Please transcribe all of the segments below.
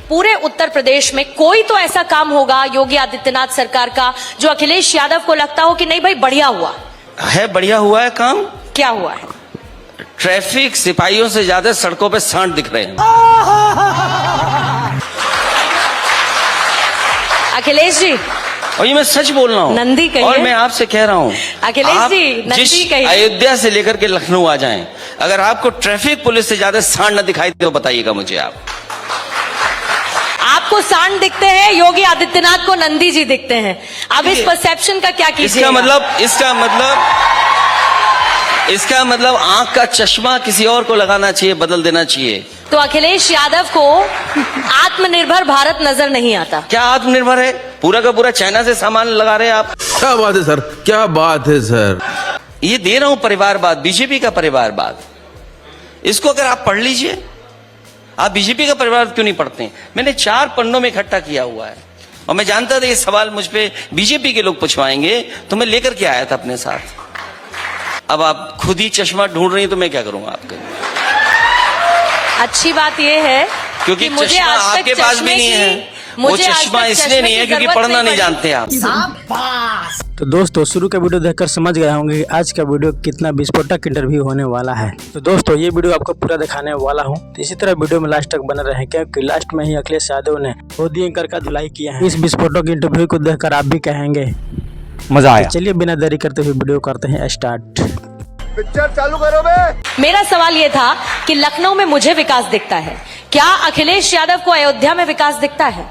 पूरे उत्तर प्रदेश में कोई तो ऐसा काम होगा योगी आदित्यनाथ सरकार का जो अखिलेश यादव को लगता हो कि नहीं भाई बढ़िया हुआ है। बढ़िया हुआ है काम। क्या हुआ है? ट्रैफिक सिपाहियों से ज्यादा सड़कों पे सांड दिख रहे हैं। अखिलेश जी, और ये मैं सच बोल रहा हूँ, नंदी कहिए। और मैं आपसे कह रहा हूँ, अखिलेश आप जी, नंदी जिस कहिए। अयोध्या से लेकर के लखनऊ आ जाएं, अगर आपको ट्रैफिक पुलिस से ज्यादा सांड न दिखाई दे तो बताइएगा मुझे। आपको सांड दिखते हैं, योगी आदित्यनाथ को नंदी जी दिखते हैं। अब इस परसेप्शन का क्या कीजिएगा? इसका मतलब आंख का चश्मा किसी और को लगाना चाहिए, बदल देना चाहिए। तो अखिलेश यादव को आत्मनिर्भर भारत नजर नहीं आता। क्या आत्मनिर्भर है? पूरा का पूरा चाइना से सामान लगा रहे हैं आप। क्या बात है सर, क्या बात है सर। ये दे रहा हूं परिवारवाद, बीजेपी का परिवारवाद। इसको अगर आप पढ़ लीजिए, आप बीजेपी का परिवार क्यों नहीं पढ़ते? मैंने 4 पन्नों में इकट्ठा किया हुआ है, और मैं जानता था ये सवाल मुझ पे बीजेपी के लोग पूछवाएंगे, तो मैं लेकर के आया था अपने साथ। अब आप खुद ही चश्मा ढूंढ रही हैं तो मैं क्या करूंगा आपके? अच्छी बात यह है क्योंकि मुझे चश्मा आज तक आपके पास भी नहीं है। वो चश्मा इसलिए नहीं है क्योंकि पढ़ना नहीं जानते आप। तो दोस्तों, शुरू का वीडियो देखकर समझ गए होंगे कि आज का वीडियो कितना विस्फोटक इंटरव्यू होने वाला है। तो दोस्तों, ये वीडियो आपको पूरा दिखाने वाला हूँ, तो इसी तरह वीडियो में लास्ट तक बने रहें, क्योंकि लास्ट में ही अखिलेश यादव ने मोदी एंकर का धुलाई किया है। इस विस्फोटक इंटरव्यू को देखकर आप भी कहेंगे मजा आया। चलिए बिना देरी करते हुए वीडियो करते हैं स्टार्ट। पिक्चर चालू करो बे। मेरा सवाल यह था कि लखनऊ में मुझे विकास दिखता है, क्या अखिलेश यादव को अयोध्या में विकास दिखता है?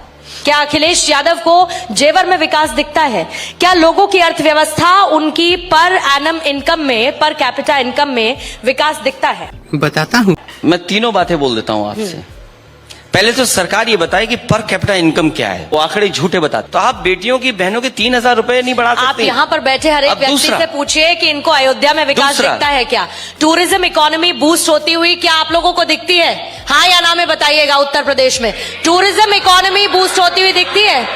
क्या अखिलेश यादव को जेवर में विकास दिखता है? क्या लोगों की अर्थव्यवस्था, उनकी पर एनम इनकम में, पर कैपिटा इनकम में विकास दिखता है? बताता हूँ। मैं तीनों बातें बोल देता हूँ आपसे। पहले तो सरकार ये बताए कि पर कैपिटा इनकम क्या है, वो आंकड़े झूठे बताते। तो आप बेटियों की, बहनों के 3,000 रुपए नहीं बढ़ा सकते? आप यहाँ पर बैठे हर एक व्यक्ति से पूछिए कि इनको अयोध्या में विकास दिखता है क्या? टूरिज्म इकोनॉमी बूस्ट होती हुई क्या आप लोगों को दिखती है? हाँ या ना में बताइएगा। उत्तर प्रदेश में टूरिज्म इकोनॉमी बूस्ट होती हुई दिखती है?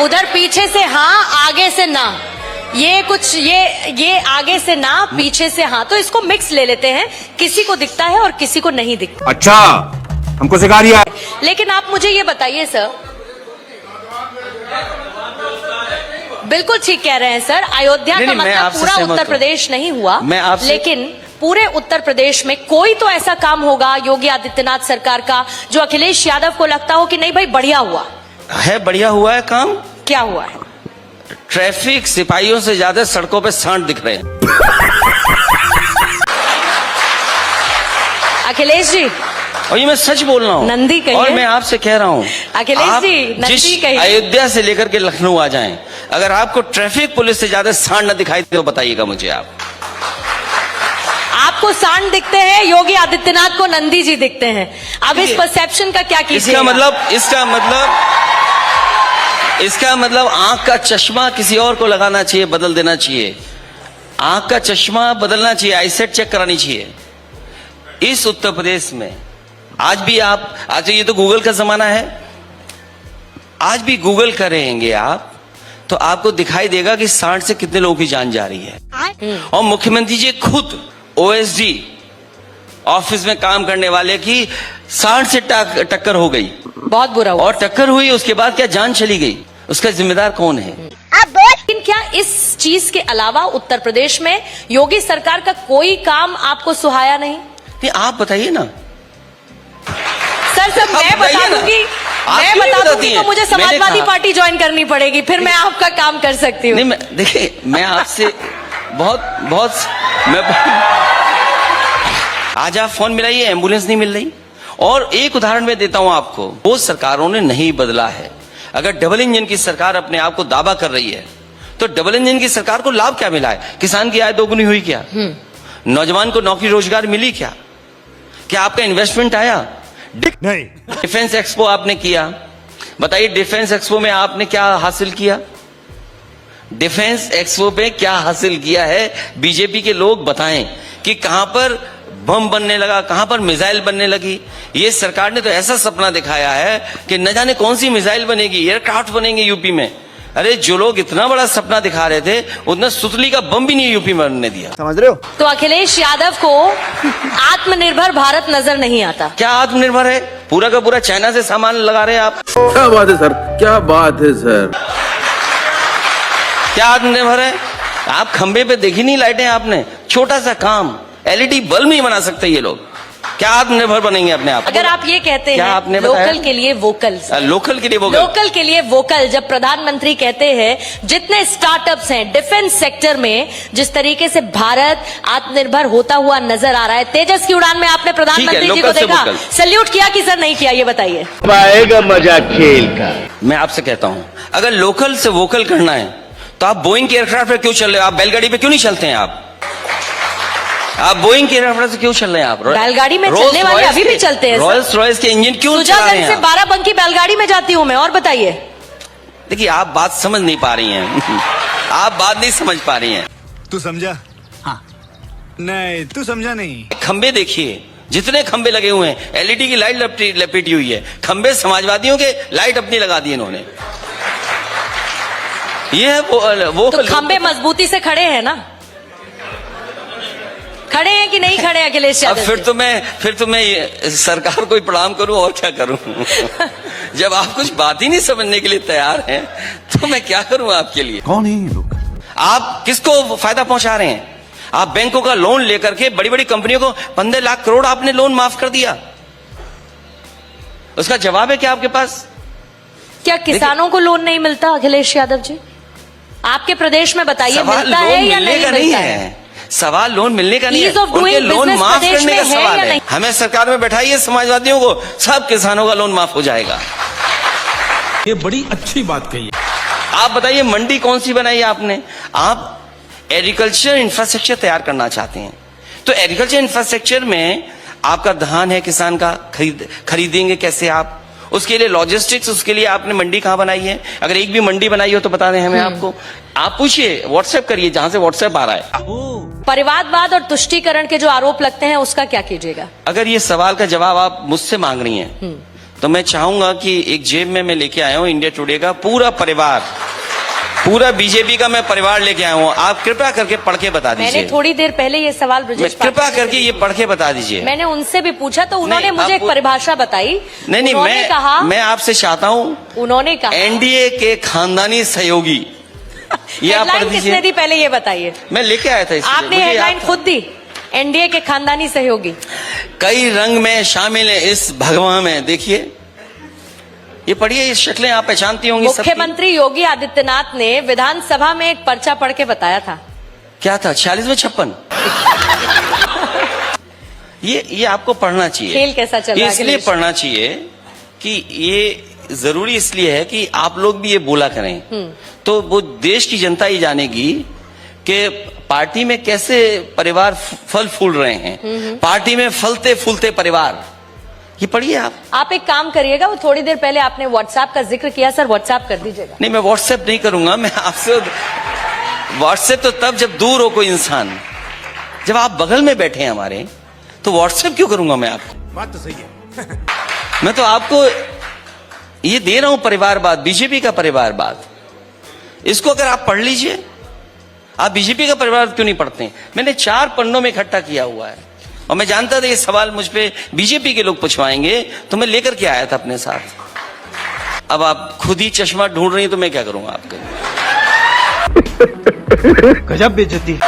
उधर पीछे से हाँ, आगे से ना। ये कुछ ये आगे से ना, पीछे से हाँ, तो इसको मिक्स ले लेते हैं। किसी को दिखता है और किसी को नहीं दिखता। अच्छा, हमको सिखा दिया। लेकिन आप मुझे ये बताइए सर, बिल्कुल ठीक कह रहे हैं सर, अयोध्या का मतलब पूरा उत्तर प्रदेश नहीं हुआ, लेकिन पूरे उत्तर प्रदेश में कोई तो ऐसा काम होगा योगी आदित्यनाथ सरकार का जो अखिलेश यादव को लगता हो कि नहीं भाई बढ़िया हुआ है। बढ़िया हुआ है काम। क्या हुआ है? ट्रैफिक सिपाहियों से ज्यादा सड़कों पे सांड दिख रहे हैं। अखिलेश जी, और ये मैं सच बोल रहा हूँ, नंदी कहिए। और मैं आपसे कह रहा हूँ, अखिलेश जी, नंदी कहिए। अयोध्या से लेकर के लखनऊ आ जाएं, अगर आपको ट्रैफिक पुलिस से ज्यादा सांड न दिखाई दे तो बताइएगा मुझे। आपको सांड दिखते हैं, योगी आदित्यनाथ को नंदी जी दिखते हैं। अब इस परसेप्शन का क्या कीजिएगा? इसका मतलब आंख का चश्मा किसी और को लगाना चाहिए, बदल देना चाहिए। आंख का चश्मा बदलना चाहिए, आईसेट चेक करानी चाहिए। इस उत्तर प्रदेश में आज भी आज ये तो गूगल का जमाना है, आज भी गूगल करेंगे आप तो आपको दिखाई देगा कि सांड से कितने लोगों की जान जा रही है। और मुख्यमंत्री जी खुद ओएसडी ऑफिस में काम करने वाले की सांड से टक्कर हो गई, बहुत बुरा हुआ। और टक्कर हुई, उसके बाद क्या जान चली गई, उसका जिम्मेदार कौन है? लेकिन क्या इस चीज के अलावा उत्तर प्रदेश में योगी सरकार का कोई काम आपको सुहाया नहीं? आप बताइए ना सर। मैं बता दूंगी तो मुझे समाजवादी पार्टी ज्वाइन करनी पड़ेगी, फिर मैं आपका काम कर सकती हूँ। नहीं, देखिए मैं आपसे बहुत आज आप फोन मिलाइए, एम्बुलेंस नहीं मिल रही। और एक उदाहरण मैं देता हूं आपको, वो सरकारों ने नहीं बदला है। अगर डबल इंजन की सरकार अपने आप को दावा कर रही है तो डबल इंजन की सरकार को लाभ क्या मिला है? किसान की आय दोगुनी हुई क्या? नौजवान को नौकरी रोजगार मिली क्या? क्या आपका इन्वेस्टमेंट आया? नहीं। डिफेंस एक्सपो आपने किया, बताइए डिफेंस एक्सपो में आपने क्या हासिल किया? डिफेंस एक्सपो पे क्या हासिल किया है? बीजेपी के लोग बताएं कि कहां पर बम बनने लगा, कहां पर मिसाइल बनने लगी। ये सरकार ने तो ऐसा सपना दिखाया है कि न जाने कौन सी मिसाइल बनेगी, एयरक्राफ्ट बनेंगे यूपी में। अरे जो लोग इतना बड़ा सपना दिखा रहे थे, उतना सुतली का बम भी नहीं यूपी में बनने दिया। समझ रहे हो? तो अखिलेश यादव को आत्मनिर्भर भारत नजर नहीं आता। क्या आत्मनिर्भर है? पूरा का पूरा चाइना से सामान लगा रहे हैं आप। क्या बात है सर, क्या बात है सर। क्या आत्मनिर्भर है? आप खंबे पे देखी नहीं लाइटें आपने? छोटा सा काम, एलईडी बल्ब नहीं बना सकते ये लोग। क्या आत्मनिर्भर बनेंगे अपने आप? अगर आप ये कहते क्या हैं आपने बताया? लोकल के लिए वोकल, लोकल के लिए वोकल, लोकल के लिए वोकल, जब प्रधानमंत्री कहते हैं जितने स्टार्टअप्स हैं डिफेंस सेक्टर में, जिस तरीके से भारत आत्मनिर्भर होता हुआ नजर आ रहा है, तेजस की उड़ान में आपने प्रधानमंत्री जी को लोकल से देखा, वोकल। सैल्यूट किया कि सर नहीं किया, ये बताइए। आएगा मजा खेल का। मैं आपसे कहता हूं, अगर लोकल से वोकल करना है तो आप बोइंग के एयरक्राफ्ट पे क्यों चल रहे हो? आप बैलगाड़ी पे क्यों नहीं चलते हैं? आप बोइंग के एयरक्राफ्ट से क्यों चल रहे हैं? आप बैलगाड़ी में चलने वाले अभी भी चलते हैं। रॉयल्स रॉयल्स के इंजन क्यों चला रहे सुजागंज हैं से आप? 12 बंकी बैलगाड़ी में जाती हूं मैं। और बताइए। देखिए, आप बात समझ नहीं पा रही हैं। आप बात नहीं समझ पा रही हैं। तू समझा? हाँ। नहीं, तू समझा नहीं। खंबे देखिए, जितने खंबे लगे हुए हैं, एलईडी की लाइट लपेटी हुई है। खंबे समाजवादियों के, लाइट अपनी लगा दी इन्होंने। ये है वो तो खंबे मजबूती से खड़े हैं ना? खड़े हैं कि नहीं खड़े अखिलेश अब यादव? फिर तो मैं सरकार को ही प्रणाम करूं और क्या करूं? जब आप कुछ बात ही नहीं समझने के लिए तैयार हैं तो मैं क्या करूं आपके लिए? कौन है ये लोग? आप किसको फायदा पहुंचा रहे हैं? आप बैंकों का लोन लेकर के बड़ी बड़ी कंपनियों को 15 लाख करोड़ आपने लोन माफ कर दिया। उसका जवाब है क्या आपके पास? क्या किसानों को लोन नहीं मिलता अखिलेश यादव जी? आपके प्रदेश में बताइए, मिलता है या नहीं मिलता है? सवाल लोन मिलने का नहीं है, Ease of doing उनके लोन business माफ प्रदेश करने में का है सवाल या है। नहीं? हमें सरकार में बैठाइए समाजवादियों को, सब किसानों का लोन माफ हो जाएगा। ये बड़ी अच्छी बात कही है। आप बताइए, मंडी कौन सी बनाई आपने? आप एग्रीकल्चर इंफ्रास्ट्रक्चर तैयार करना चाहते हैं, तो एग्रीकल्चर इंफ्रास्ट्रक्चर में आपका धान है, किसान का खरीदेंगे कैसे आप? उसके लिए लॉजिस्टिक्स, उसके लिए आपने मंडी कहां बनाई है? अगर एक भी मंडी बनाई हो तो बता दें हमें। आपको आप पूछिए, व्हाट्सएप करिए, जहां से व्हाट्सएप आ रहा है। परिवारवाद और तुष्टीकरण के जो आरोप लगते हैं उसका क्या कीजिएगा? अगर ये सवाल का जवाब आप मुझसे मांग रही हैं तो मैं चाहूंगा कि एक जेब में मैं लेके आया हूं इंडिया टुडे का पूरा परिवार, पूरा बीजेपी का मैं परिवार लेके आया हूं। आप कृपया करके पढ़ के बता दीजिए। मैंने थोड़ी देर पहले ये सवाल ब्रजेश कृपया करके ये पढ़ के बता दीजिए। मैंने उनसे भी पूछा तो उन्होंने नहीं, मुझे एक परिभाषा बताई। नहीं, मैं आपसे चाहता हूं, उन्होंने कहा एनडीए के खानदानी सहयोगी। ये आप पढ़ हेडलाइन किसने दी दीजिए। पहले ये बताइए। मैं लेके आया था, आपने हेडलाइन खुद दी, एनडीए के खानदानी सहयोगी। कई रंग में शामिल है इस भगवा में। देखिए, ये पढ़िए, ये शक्लें आप पहचानती होंगी सबकी। मुख्यमंत्री योगी आदित्यनाथ ने विधानसभा में एक पर्चा पढ़ के बताया था। क्या था? 46 में 56। ये आपको पढ़ना चाहिए। खेल कैसा चल रहा ये है इसलिए अखिलेश? पढ़ना चाहिए कि ये जरूरी इसलिए है कि आप लोग भी ये बोला करें, तो वो देश की जनता ही जानेगी कि पार्टी में कैसे परिवार फल फूल रहे हैं, पार्टी में फलते फूलते परिवार। ये पढ़िए आप एक काम करिएगा, वो थोड़ी देर पहले आपने व्हाट्सएप का जिक्र किया, सर व्हाट्सएप कर दीजिएगा। नहीं, मैं व्हाट्सएप नहीं करूंगा। मैं आपसे व्हाट्सएप तो तब जब दूर हो कोई इंसान, जब आप बगल में बैठे हैं हमारे, तो व्हाट्सएप क्यों करूंगा मैं आपको? बात तो सही है। मैं तो आपको ये दे रहा हूं परिवारवाद, बीजेपी का परिवारवाद। इसको अगर आप पढ़ लीजिए। आप बीजेपी का परिवार क्यों नहीं पढ़ते? मैंने 4 पन्नों में इकट्ठा किया हुआ है और मैं जानता था ये सवाल मुझ पे बीजेपी के लोग पूछवाएंगे, तो मैं लेकर के आया था अपने साथ। अब आप खुद ही चश्मा ढूंढ रही हैं तो मैं क्या करूंगा आपके? गजब बेइज्जती।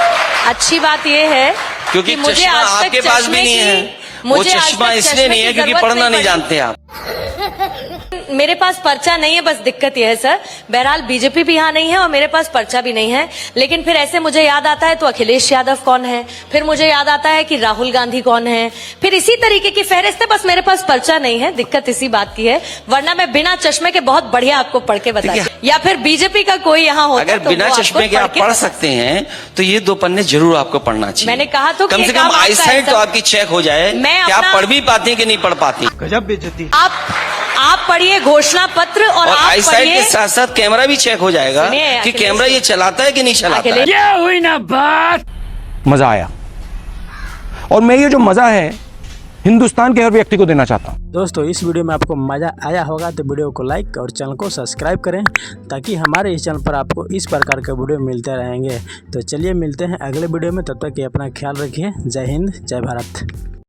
अच्छी बात यह है क्योंकि मुझे चश्मा आज तक आपके पास भी चश्मे नहीं की- है। वो मुझे आज चश्मा तक इसलिए चश्मे नहीं है की क्योंकि जरूरत पढ़ना नहीं पड़ी। जानते आप। मेरे पास पर्चा नहीं है, बस दिक्कत यह है सर। बहरहाल बीजेपी भी यहाँ नहीं है और मेरे पास पर्चा भी नहीं है, लेकिन फिर ऐसे मुझे याद आता है तो अखिलेश यादव कौन है, फिर मुझे याद आता है कि राहुल गांधी कौन है, फिर इसी तरीके की फहरिस्त है। बस मेरे पास पर्चा नहीं है, दिक्कत इसी बात की है, वरना मैं बिना चश्मे के बहुत बढ़िया आपको पढ़ के बताती। या फिर बीजेपी का कोई यहाँ होता अगर तो बिना वो आपको चश्मे के आप पढ़ सकते हैं तो ये 2 पन्ने जरूर आपको पढ़ना चाहिए। मैंने कहा तो कम कि से काम कम आपका आईसाइट है, तो सर। आपकी चेक हो जाए मैं कि आप अपना- पढ़ भी पाती हैं कि नहीं पढ़ पाती। गजब बेइज्जती। आप पढ़िए घोषणा पत्र और आप आईसाइट पढ़िए। के साथ साथ कैमरा भी चेक हो जाएगा सुनिए, कि अखिलेश कैमरा ये चलाता है कि नहीं चलाता है। क्या हुई ना बात, मजा आया। और मैं ये जो मजा है हिंदुस्तान के हर व्यक्ति को देना चाहता हूँ। दोस्तों इस वीडियो में आपको मज़ा आया होगा तो वीडियो को लाइक और चैनल को सब्सक्राइब करें, ताकि हमारे इस चैनल पर आपको इस प्रकार के वीडियो मिलते रहेंगे। तो चलिए मिलते हैं अगले वीडियो में, तब तक कि अपना ख्याल रखिए। जय हिंद, जय भारत।